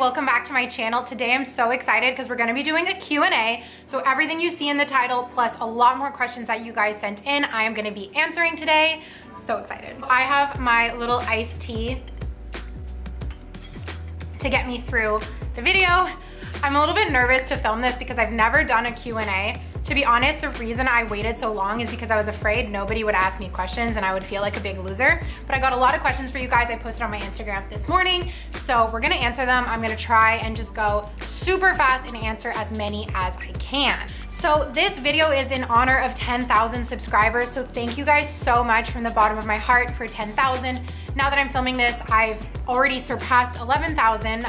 welcome back to my channel. Today I'm so excited because we're going to be doing a Q&A. So everything you see in the title plus a lot more questions that you guys sent in, I am going to be answering today. So excited. I have my little iced tea to get me through the video. I'm a little bit nervous to film this because I've never done a Q&A. To be honest, the reason I waited so long is because I was afraid nobody would ask me questions and I would feel like a big loser. But I got a lot of questions for you guys. I posted on my Instagram this morning. So we're gonna answer them. I'm gonna try and just go super fast and answer as many as I can. So this video is in honor of 10,000 subscribers. So thank you guys so much from the bottom of my heart for 10,000. Now that I'm filming this, I've already surpassed 11,000.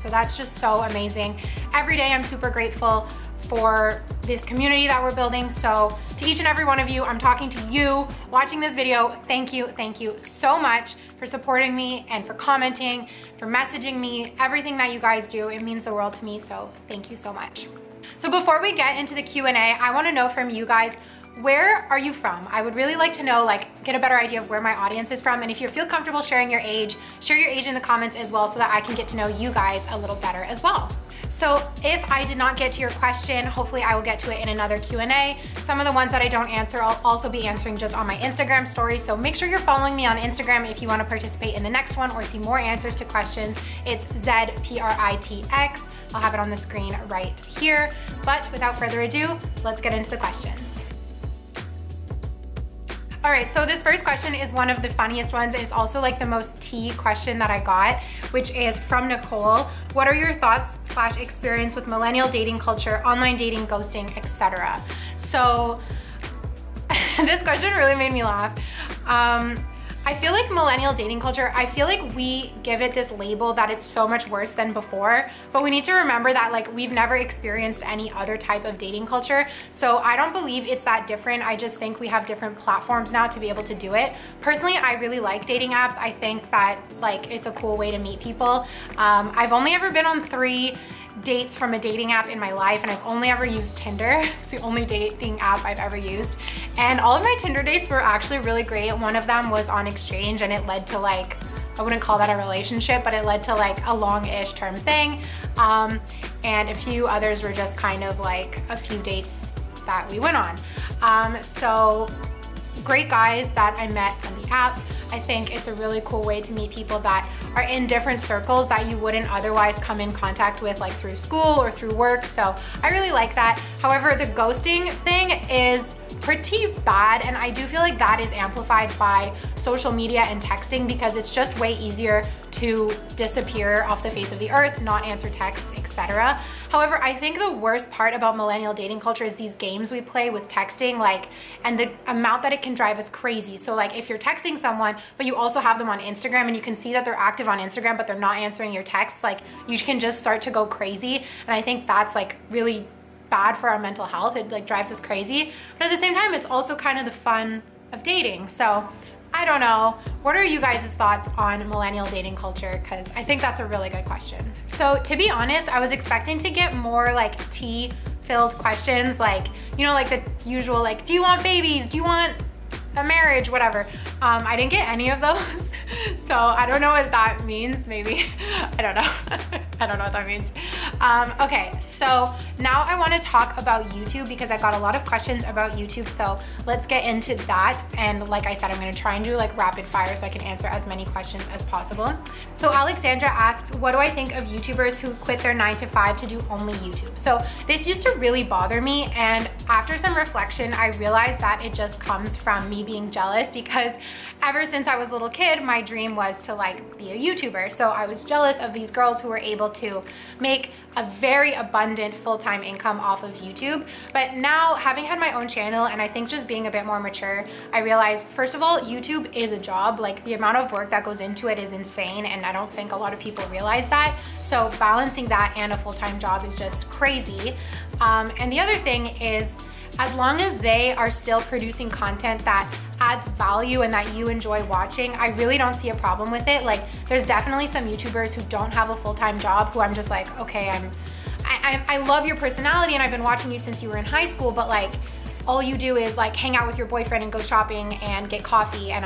So that's just so amazing. Every day I'm super grateful for this community that we're building. So to each and every one of you, I'm talking to you watching this video. Thank you so much for supporting me and for commenting, for messaging me, everything that you guys do. It means the world to me. So thank you so much. So before we get into the Q&A, I want to know from you guys, where are you from? I would really like to know, get a better idea of where my audience is from. And if you feel comfortable sharing your age, share your age in the comments as well so that I can get to know you guys a little better as well. So if I did not get to your question, hopefully I will get to it in another Q&A. Some of the ones that I don't answer, I'll also be answering just on my Instagram story. So make sure you're following me on Instagram if you want to participate in the next one or see more answers to questions. It's ZPRITX. I'll have it on the screen right here. But without further ado, let's get into the questions. All right, so this first question is one of the funniest ones. It's also the most tea question that I got, which is from Nicole. What are your thoughts / experience with millennial dating culture, online dating, ghosting, etc.? So this question really made me laugh. I feel like millennial dating culture, I feel like we give it this label that it's so much worse than before, but we need to remember that we've never experienced any other type of dating culture. So I don't believe it's that different. I just think we have different platforms now to be able to do it. Personally, I really like dating apps. I think that it's a cool way to meet people. I've only ever been on 3 dates from a dating app in my life, and I've only ever used Tinder. It's the only dating app I've ever used. And all of my Tinder dates were actually really great. One of them was on Exchange and it led to I wouldn't call that a relationship, but it led to a long-ish term thing. And a few others were just kind of a few dates that we went on. So great guys that I met on the app. I think it's a really cool way to meet people that are in different circles that you wouldn't otherwise come in contact with through school or through work. So I really like that. However, the ghosting thing is pretty bad, and I do feel like that is amplified by social media and texting because it's just way easier to disappear off the face of the earth, not answer texts, etc. However, I think the worst part about millennial dating culture is these games we play with texting, and the amount that it can drive us crazy. So if you're texting someone, but you also have them on Instagram and you can see that they're active on Instagram, but they're not answering your texts, you can just start to go crazy. And I think that's really bad for our mental health. It drives us crazy. But at the same time, it's also kind of the fun of dating. So I don't know. What are you guys' thoughts on millennial dating culture? Because I think that's a really good question. So to be honest, I was expecting to get more tea-filled questions, the usual, do you want babies? Do you want a marriage? Whatever. I didn't get any of those. So I don't know what that means. Maybe, I don't know. I don't know what that means. Okay, so now I want to talk about YouTube because I got a lot of questions about YouTube. So let's get into that. And like I said, I'm going to try and do rapid fire so I can answer as many questions as possible. So Alexandra asks, what do I think of YouTubers who quit their 9 to 5 to do only YouTube? So this used to really bother me, and after some reflection, I realized that it just comes from me being jealous because ever since I was a little kid, my dream was to be a YouTuber. So I was jealous of these girls who were able to make a very abundant full-time income off of YouTube. But now, having had my own channel and I think just being a bit more mature, I realized, first of all, YouTube is a job. The amount of work that goes into it is insane, and I don't think a lot of people realize that. So balancing that and a full-time job is just crazy. And the other thing is, as long as they are still producing content that adds value and that you enjoy watching, I really don't see a problem with it. There's definitely some YouTubers who don't have a full-time job who I'm just okay, I love your personality and I've been watching you since you were in high school, but all you do is hang out with your boyfriend and go shopping and get coffee, and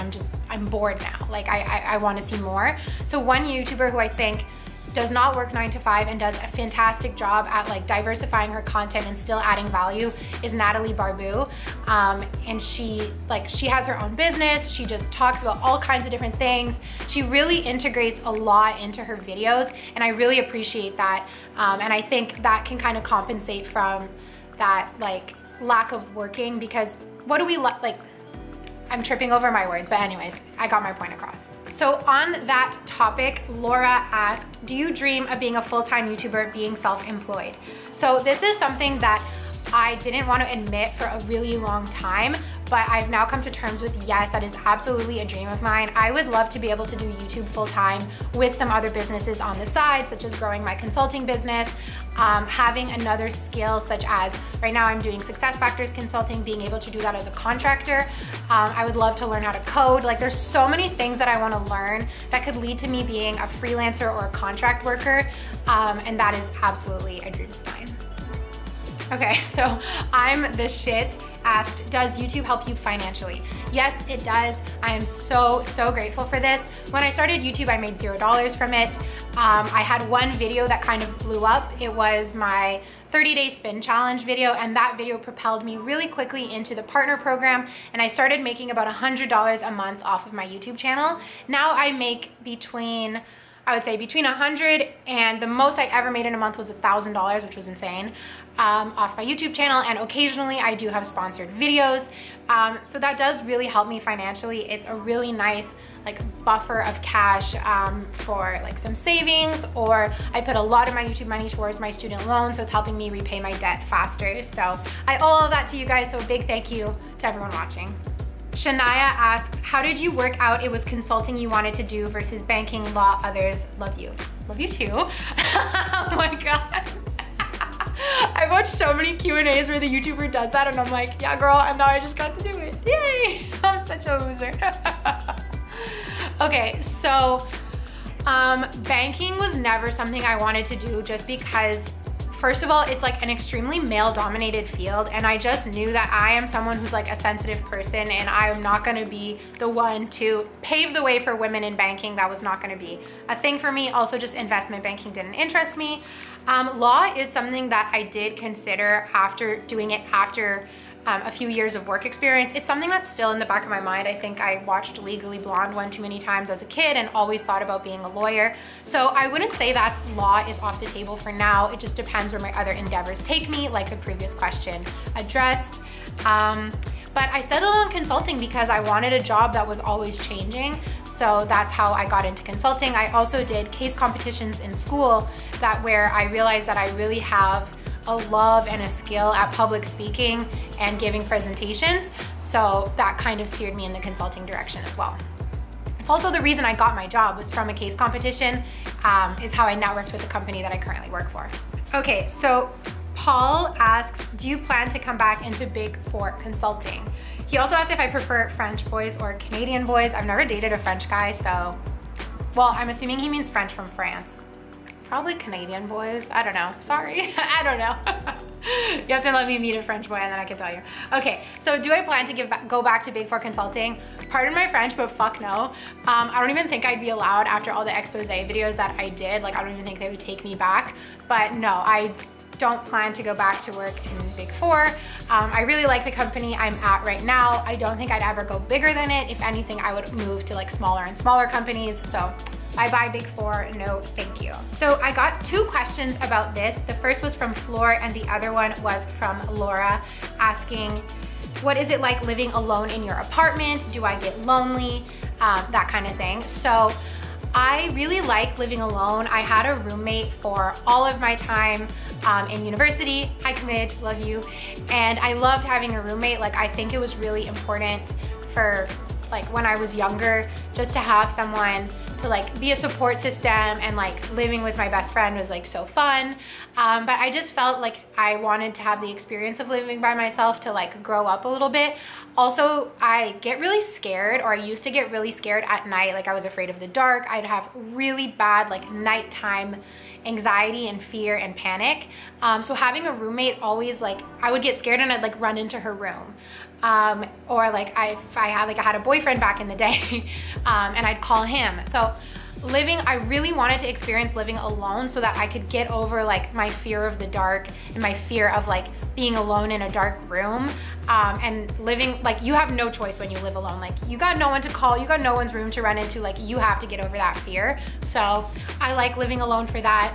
I'm bored now. I want to see more. So one YouTuber who I think does not work 9 to 5 and does a fantastic job at like diversifying her content and still adding value is Natalie Barbu. And she has her own business. She just talks about all kinds of different things. She really integrates a lot into her videos, and I really appreciate that. And I think that can kind of compensate from that like lack of working, because what do we like, I'm tripping over my words, but anyways, I got my point across. So on that topic, Laura asked, do you dream of being a full-time YouTuber, being self-employed? So this is something that I didn't want to admit for a really long time, but I've now come to terms with, yes, that is absolutely a dream of mine. I would love to be able to do YouTube full-time with some other businesses on the side, such as growing my consulting business, having another skill such as, right now I'm doing SuccessFactors consulting, being able to do that as a contractor. I would love to learn how to code. Like, there's so many things that I want to learn that could lead to me being a freelancer or a contract worker, and that is absolutely a dream of mine. Okay, so I'm the shit asked, does YouTube help you financially? Yes, it does. I am so grateful for this. When I started YouTube, I made $0 from it. I had one video that kind of blew up. It was my 30-day spin challenge video, and that video propelled me really quickly into the partner program, and I started making about $100 a month off of my YouTube channel. Now I make between, I would say between 100 and the most I ever made in a month was $1,000, which was insane, off my YouTube channel. And occasionally I do have sponsored videos. So that does really help me financially. It's a really nice like buffer of cash for like some savings, or I put a lot of my YouTube money towards my student loan, so it's helping me repay my debt faster. So I owe all of that to you guys, so a big thank you to everyone watching. Shania asks, how did you work out it was consulting you wanted to do versus banking, law, others? Love you. Love you too. Oh my God. I've watched so many Q&As where the YouTuber does that, and I'm like, yeah girl, and now I just got to do it. Yay. I'm such a loser. Okay, so banking was never something I wanted to do, just because first of all, it's like an extremely male-dominated field, and I just knew that I am someone who's like a sensitive person, and I am not gonna be the one to pave the way for women in banking. That was not gonna be a thing for me. Also, just investment banking didn't interest me. Law is something that I did consider after doing it after a few years of work experience. It's something that's still in the back of my mind. I think I watched Legally Blonde one too many times as a kid and always thought about being a lawyer. So I wouldn't say that law is off the table for now. It just depends where my other endeavors take me, like the previous question addressed. But I settled on consulting because I wanted a job that was always changing. So that's how I got into consulting. I also did case competitions in school, where I realized that I really have a love and a skill at public speaking and giving presentations. So that kind of steered me in the consulting direction as well. It's also the reason I got my job, was from a case competition, is how I networked with the company that I currently work for. Okay, so Paul asks, do you plan to come back into Big Four consulting? He also asked if I prefer French boys or Canadian boys. I've never dated a French guy, so, well, I'm assuming he means French from France. Probably Canadian boys, I don't know, sorry, I don't know. You have to let me meet a French boy and then I can tell you. Okay, so do I plan to go back to Big Four consulting? Pardon my French, but fuck no. I don't even think I'd be allowed after all the expose videos that I did. Like, I don't even think they would take me back. But no, I don't plan to go back to work in Big Four. I really like the company I'm at right now. I don't think I'd ever go bigger than it. If anything, I would move to like smaller and smaller companies. So bye-bye Big Four, no thank you. So I got two questions about this. The first was from Floor and the other one was from Laura, asking, what is it like living alone in your apartment? Do I get lonely? That kind of thing. So I really like living alone. I had a roommate for all of my time in university. Hi Kamid, love you. And I loved having a roommate. Like, I think it was really important for like when I was younger, just to have someone to like be a support system, and like living with my best friend was like so fun. But I just felt like I wanted to have the experience of living by myself to like grow up a little bit. Also, I get really scared, or I used to get really scared at night. Like, I was afraid of the dark. I'd have really bad like nighttime anxiety and fear and panic. So having a roommate always, like, I would get scared and I'd like run into her room. Or like if I had a boyfriend back in the day, and I'd call him. So I really wanted to experience living alone so that I could get over like my fear of the dark and my fear of like being alone in a dark room, and living, like, you have no choice when you live alone. Like, you got no one to call, you got no one's room to run into, like, you have to get over that fear. So I like living alone for that.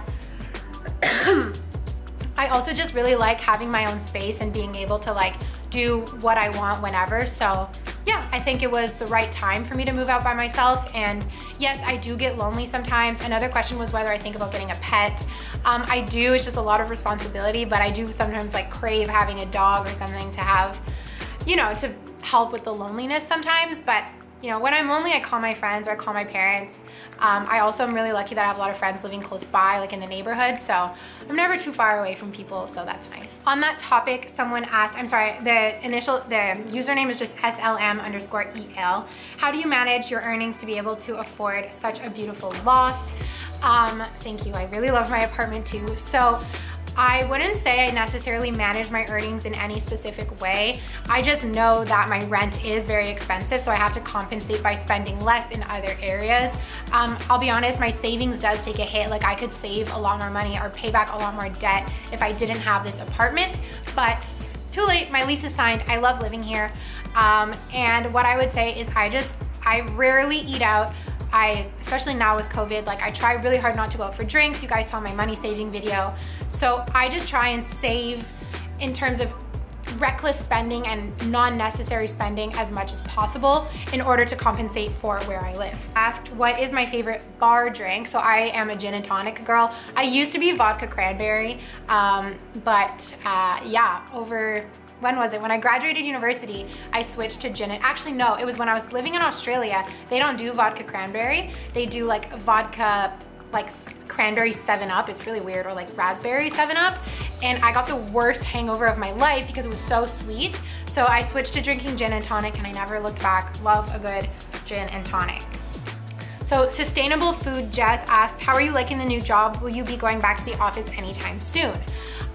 I also just really like having my own space and being able to like do what I want whenever. So yeah, I think it was the right time for me to move out by myself. And yes, I do get lonely sometimes. Another question was whether I think about getting a pet. I do, it's just a lot of responsibility, but I do sometimes like crave having a dog or something to have, you know, to help with the loneliness sometimes. But you know, when I'm lonely, I call my friends or I call my parents. I also am really lucky that I have a lot of friends living close by, like in the neighborhood, so I'm never too far away from people, so that's nice. On that topic, someone asked, I'm sorry, the username is just SLM_EL. How do you manage your earnings to be able to afford such a beautiful loft? Thank you, I really love my apartment too. So I wouldn't say I necessarily manage my earnings in any specific way. I just know that my rent is very expensive, so I have to compensate by spending less in other areas. I'll be honest, my savings does take a hit. Like, I could save a lot more money or pay back a lot more debt if I didn't have this apartment, but too late, my lease is signed. I love living here. And what I would say is I rarely eat out. Especially now with COVID, like I try really hard not to go out for drinks. You guys saw my money saving video. So I just try and save in terms of reckless spending and non-necessary spending as much as possible in order to compensate for where I live. Asked, what is my favorite bar drink? So I am a gin and tonic girl. I used to be vodka cranberry, but yeah, when was it? When I graduated university, I switched to gin. Actually, no, it was when I was living in Australia. They don't do vodka cranberry. They do like vodka, like cranberry 7-Up. It's really weird, or like raspberry 7-Up. And I got the worst hangover of my life because it was so sweet. So I switched to drinking gin and tonic and I never looked back. Love a good gin and tonic. So Sustainable Food Jess asked, how are you liking the new job? Will you be going back to the office anytime soon?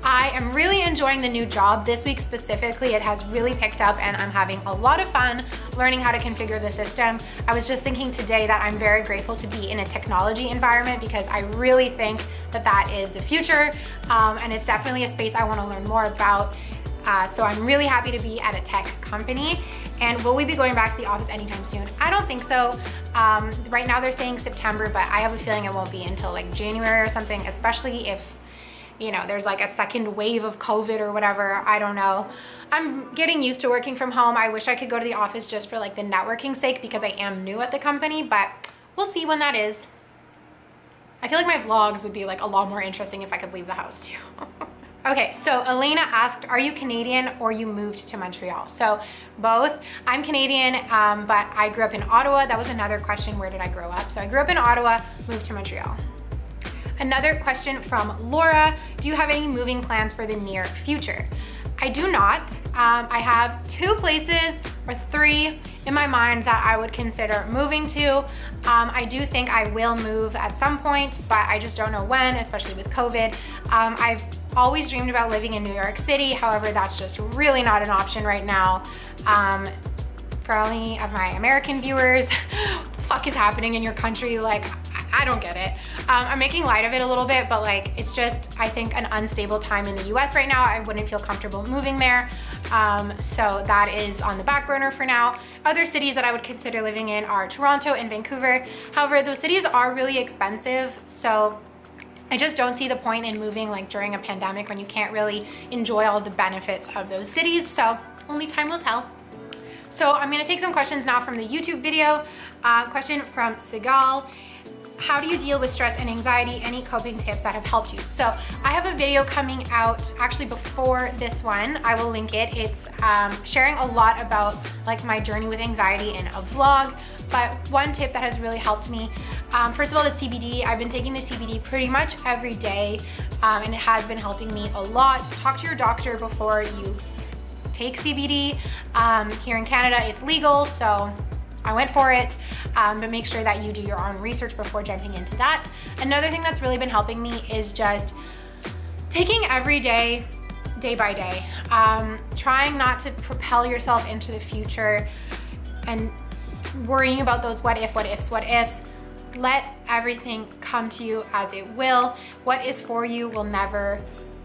I am really enjoying the new job. This week specifically, it has really picked up and I'm having a lot of fun learning how to configure the system. I was just thinking today that I'm very grateful to be in a technology environment because I really think that that is the future, and it's definitely a space I want to learn more about. So I'm really happy to be at a tech company. And will we be going back to the office anytime soon? I don't think so. Right now they're saying September, but I have a feeling it won't be until like January or something, especially if, you know, there's like a second wave of COVID or whatever. I don't know. I'm getting used to working from home. I wish I could go to the office just for like the networking sake because I am new at the company, but we'll see when that is. I feel like my vlogs would be like a lot more interesting if I could leave the house too. Okay, so Elena asked, are you Canadian or you moved to Montreal? So both. I'm Canadian, but I grew up in Ottawa. That was another question, where did I grow up? So I grew up in Ottawa, moved to Montreal. Another question from Laura, do you have any moving plans for the near future? I do not. I have 2 places or 3 in my mind that I would consider moving to. I do think I will move at some point, but I just don't know when, especially with COVID. I've always dreamed about living in New York City. However, that's just really not an option right now. For any of my American viewers, what the fuck is happening in your country? Like, I don't get it. I'm making light of it a little bit, but like, it's just, I think, an unstable time in the US right now. I wouldn't feel comfortable moving there. So that is on the back burner for now. Other cities that I would consider living in are Toronto and Vancouver. However, those cities are really expensive. So I just don't see the point in moving like during a pandemic when you can't really enjoy all the benefits of those cities. So only time will tell. So I'm gonna take some questions now from the YouTube video. Question from Sigal. How do you deal with stress and anxiety? Any coping tips that have helped you? So I have a video coming out actually before this one. I will link it. It's sharing a lot about like my journey with anxiety in a vlog. But one tip that has really helped me, first of all, the CBD. I've been taking the CBD pretty much every day, and it has been helping me a lot. Talk to your doctor before you take CBD. Here in Canada, it's legal, so I went for it, but make sure that you do your own research before jumping into that. Another thing that's really been helping me is just taking every day, day by day, trying not to propel yourself into the future and worrying about those what ifs. let everything come to you as it will. What is for you will never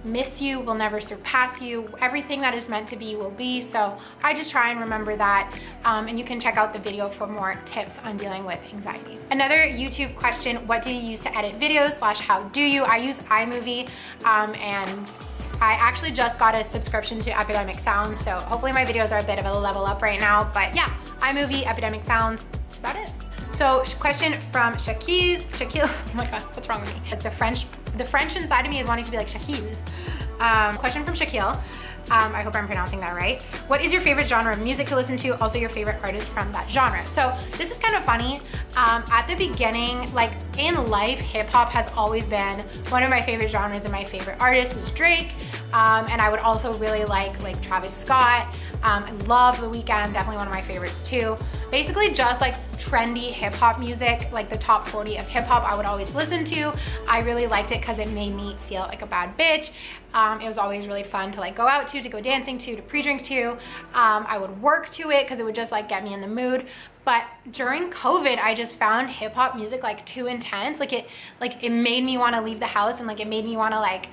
miss you, will never surpass you. Everything that is meant to be will be. So I just try and remember that, and you can check out the video for more tips on dealing with anxiety. Another YouTube question, what do you use to edit videos / how do you? I use iMovie, and I actually just got a subscription to Epidemic Sound, so hopefully my videos are a bit of a level up right now. But yeah, iMovie, Epidemic Sounds, that's about it. So question from Shaquille, oh my god, what's wrong with me? Like the French inside of me is wanting to be like Shaquille. Question from Shaquille. I hope I'm pronouncing that right. What is your favorite genre of music to listen to? Also your favorite artist from that genre. So this is kind of funny. At the beginning, like in life, hip hop has always been one of my favorite genres, and my favorite artist was Drake. And I would also really like Travis Scott. I love The Weeknd, definitely one of my favorites too. Basically just like trendy hip hop music, like the top 40 of hip hop I would always listen to. I really liked it because it made me feel like a bad bitch. It was always really fun to like go out to go dancing to pre-drink to. I would work to it because it would just like get me in the mood. But during COVID, I just found hip hop music like too intense. Like it made me want to leave the house, and like it made me want to like,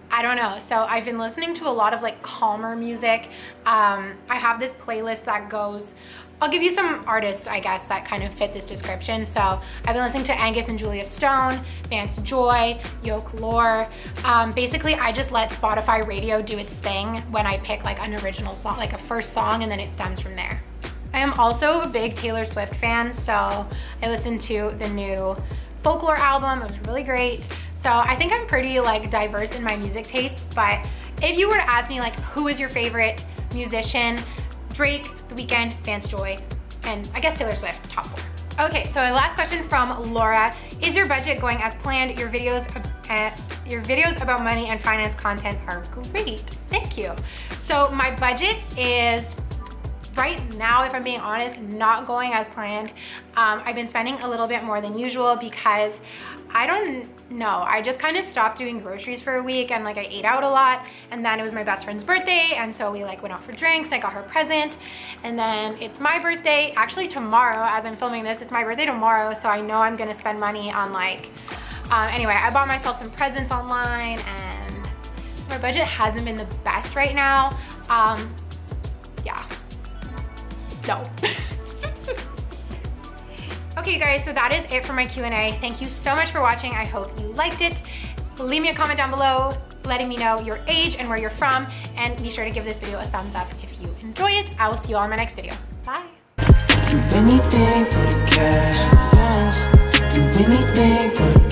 I don't know. So I've been listening to a lot of like calmer music. I have this playlist that goes, I'll give you some artists, I guess, that kind of fit this description. So I've been listening to Angus and Julia Stone, Vance Joy, Yoke Lore. Basically, I just let Spotify radio do its thing when I pick like an original song, like a first song, and then it stems from there. I am also a big Taylor Swift fan, so I listened to the new Folklore album. It was really great. So I think I'm pretty like diverse in my music tastes, but if you were to ask me like who is your favorite musician, Drake, The Weeknd, Vance Joy, and I guess Taylor Swift, top 4. Okay, so my last question from Laura. Is your budget going as planned? Your videos about money and finance content are great. Thank you. So my budget is, right now, if I'm being honest, not going as planned. I've been spending a little bit more than usual because I don't know, I just kind of stopped doing groceries for a week, and like I ate out a lot, and then it was my best friend's birthday, and so we like went out for drinks. I got her a present, and then it's my birthday actually tomorrow. As I'm filming this, it's my birthday tomorrow, so I know I'm gonna spend money on like anyway, I bought myself some presents online, and my budget hasn't been the best right now. Yeah, no. Okay, you guys, so that is it for my Q&A. Thank you so much for watching. I hope you liked it. Leave me a comment down below letting me know your age and where you're from, and be sure to give this video a thumbs up if you enjoy it. I will see you all in my next video. Bye. Do anything for the cash. Do anything for the